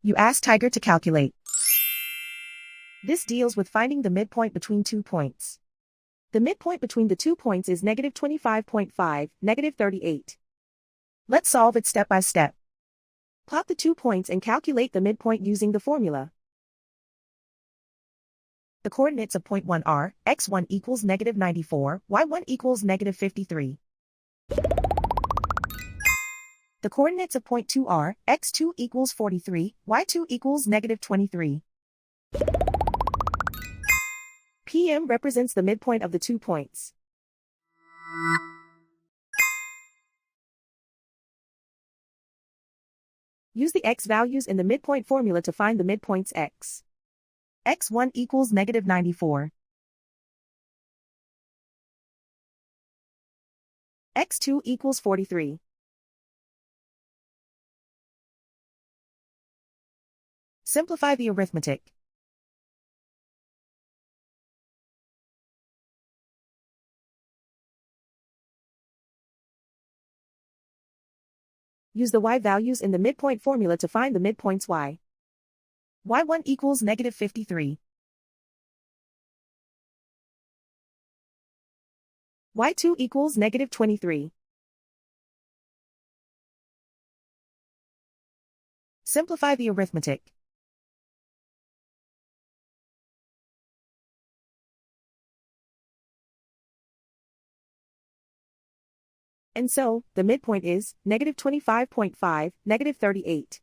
You ask Tiger to calculate. This deals with finding the midpoint between 2 points. The midpoint between the 2 points is negative 25.5, negative 38. Let's solve it step by step. Plot the 2 points and calculate the midpoint using the formula. The coordinates of point 1 are, x1 equals negative 94, y1 equals negative 53. The coordinates of point 2 are, x2 equals 43, y2 equals negative 23. PM represents the midpoint of the 2 points. Use the x values in the midpoint formula to find the midpoints x. x1 equals negative 94. x2 equals 43. Simplify the arithmetic. Use the y values in the midpoint formula to find the midpoints y. y1 equals negative 53. y2 equals negative 23. Simplify the arithmetic. And so, the midpoint is negative 25.5, negative 38.